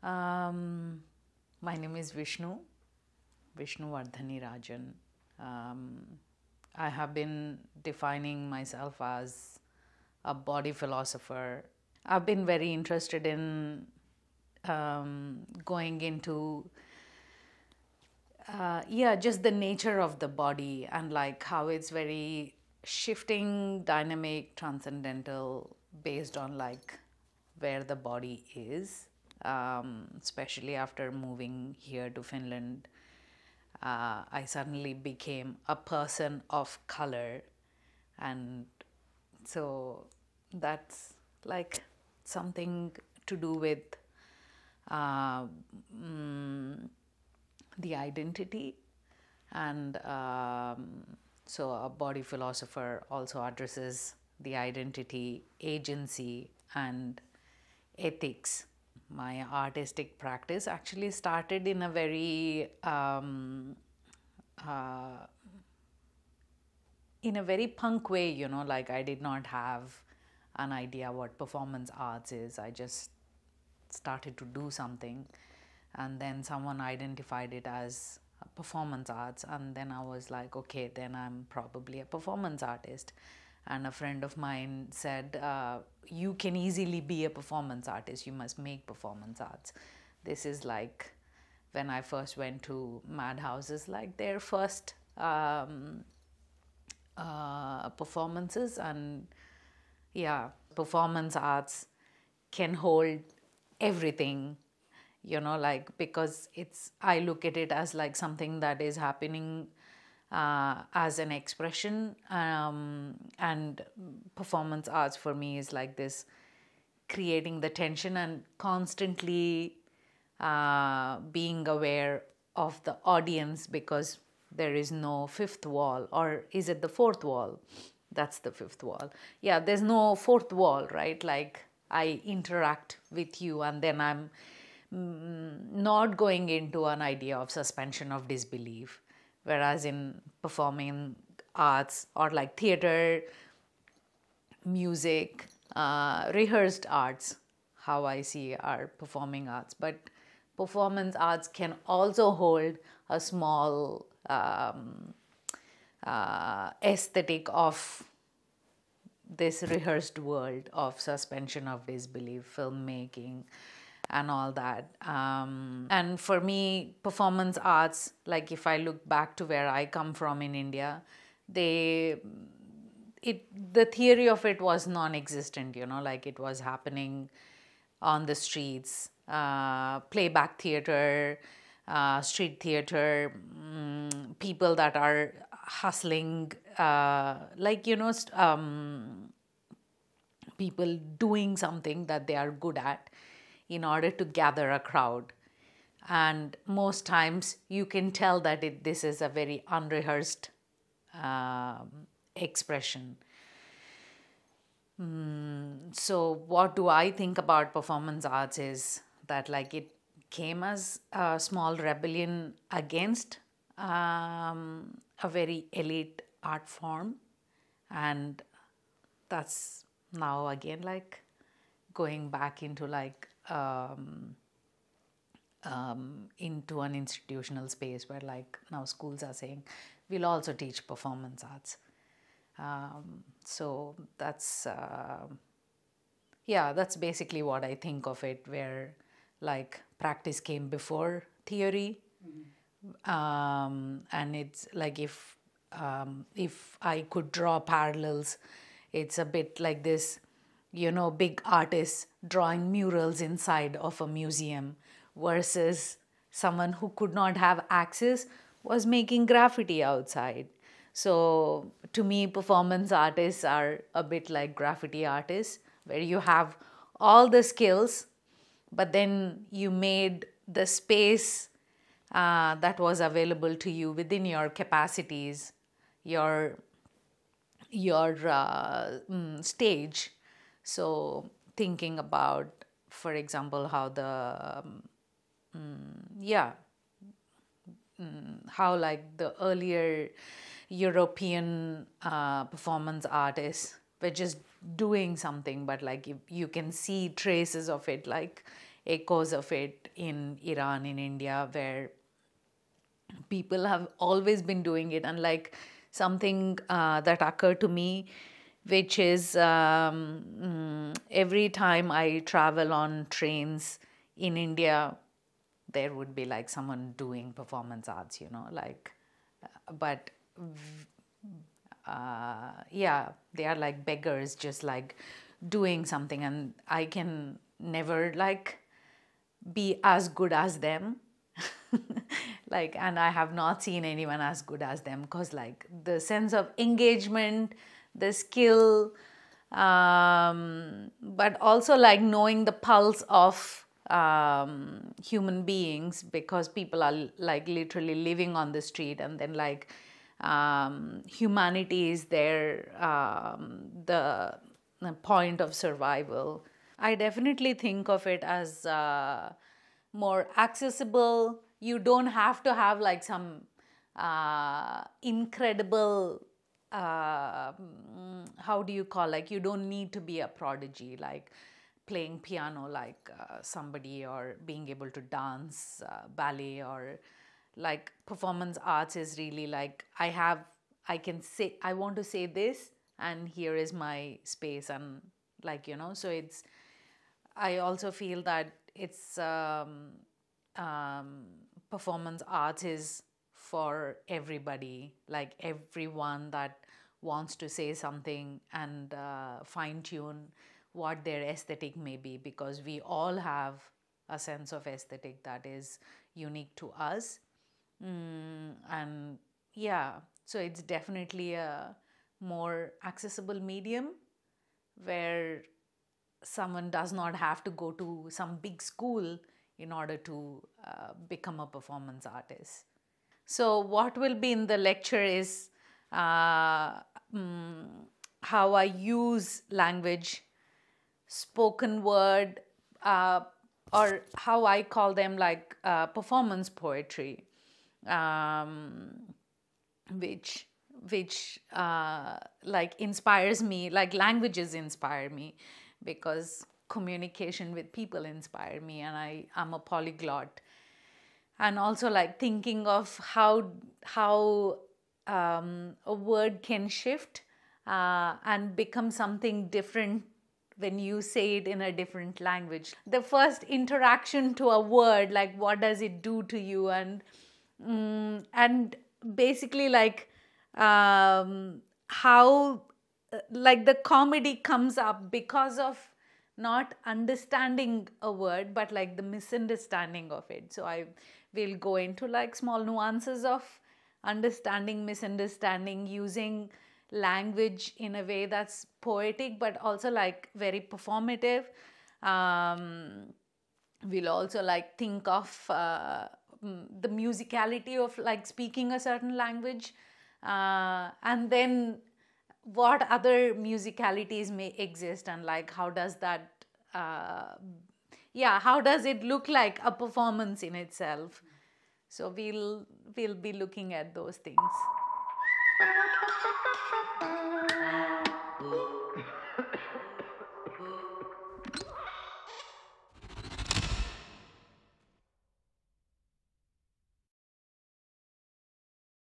Um, my name is Vishnu Vardhani Rajan. Um, I have been defining myself as a body philosopher. I've been very interested in going into just the nature of the body and like how it's very shifting, dynamic, transcendental, based on like where the body is. Especially after moving here to Finland, I suddenly became a person of color, and so that's like something to do with uh, mm, the identity. And so a body philosopher also addresses the identity, agency, and ethics. My artistic practice actually started uh, in a very punk way, like I did not have an idea what performance arts is. I just started to do something, and then someone identified it as performance arts, and then I was like, okay, then I'm probably a performance artist. And a friend of mine said, you can easily be a performance artist, you must make performance arts. This is like when I first went to Madhouse's, like their first performances. And yeah, performance arts can hold everything, like, because I look at it as like something that is happening as an expression. And performance arts for me is like this, creating the tension and constantly being aware of the audience, because there is no fifth wall, or is it the fourth wall? That's the fifth wall. Yeah, there's no fourth wall, right? Like I interact with you, and then I'm not going into an idea of suspension of disbelief. Whereas in performing arts or like theater, music, rehearsed arts, how I see are performing arts. But performance arts can also hold a small aesthetic of this rehearsed world of suspension of disbelief, filmmaking, and all that. And for me, performance arts, like if I look back to where I come from in India, they the theory of it was non-existent, like it was happening on the streets, playback theater, street theater, people that are hustling, people doing something that they are good at in order to gather a crowd. And most times you can tell that this is a very unrehearsed expression. So what do I think about performance arts is that like it came as a small rebellion against a very elite art form. And that's now again like going back into like into an institutional space where like now schools are saying we'll also teach performance arts. So that's that's basically what I think of it, where like practice came before theory. And it's like if I could draw parallels, it's a bit like this, big artists drawing murals inside of a museum versus someone who could not have access was making graffiti outside. So to me, performance artists are a bit like graffiti artists, where you have all the skills, but then you made the space that was available to you within your capacities, your stage. So thinking about, for example, how the how like the earlier European performance artists were just doing something, but like you can see traces of it like echoes of it in Iran, in India, where people have always been doing it. And like something that occurred to me, which is every time I travel on trains in India, there would be like someone doing performance arts, like, but yeah, they are like beggars, just like doing something, and I can never like be as good as them. Like, and I have not seen anyone as good as them, because like the sense of engagement, the skill, but also like knowing the pulse of human beings, because people are like literally living on the street, and then like humanity is their the point of survival. I definitely think of it as more accessible. You don't have to have like some incredible how do you call, like, you don't need to be a prodigy, like playing piano like somebody, or being able to dance ballet, or like performance arts is really like I can say, I want to say this, and here is my space, and like, so it's, I also feel that it's performance arts is for everybody, like everyone that wants to say something and fine tune what their aesthetic may be, because we all have a sense of aesthetic that is unique to us. And yeah, so it's definitely a more accessible medium where someone does not have to go to some big school in order to become a performance artist. So what will be in the lecture is how I use language, spoken word, or how I call them like performance poetry, which like inspires me, like languages inspire me, because communication with people inspire me, and I'm a polyglot. And also like thinking of how a word can shift and become something different when you say it in a different language. The first interaction to a word, like what does it do to you, and basically like how like the comedy comes up because of not understanding a word, but like the misunderstanding of it. So I will go into like small nuances of understanding, misunderstanding, using language in a way that's poetic but also like very performative. We'll also like think of the musicality of like speaking a certain language, and then what other musicalities may exist, and like how does that how does it look like a performance in itself. So we'll be looking at those things.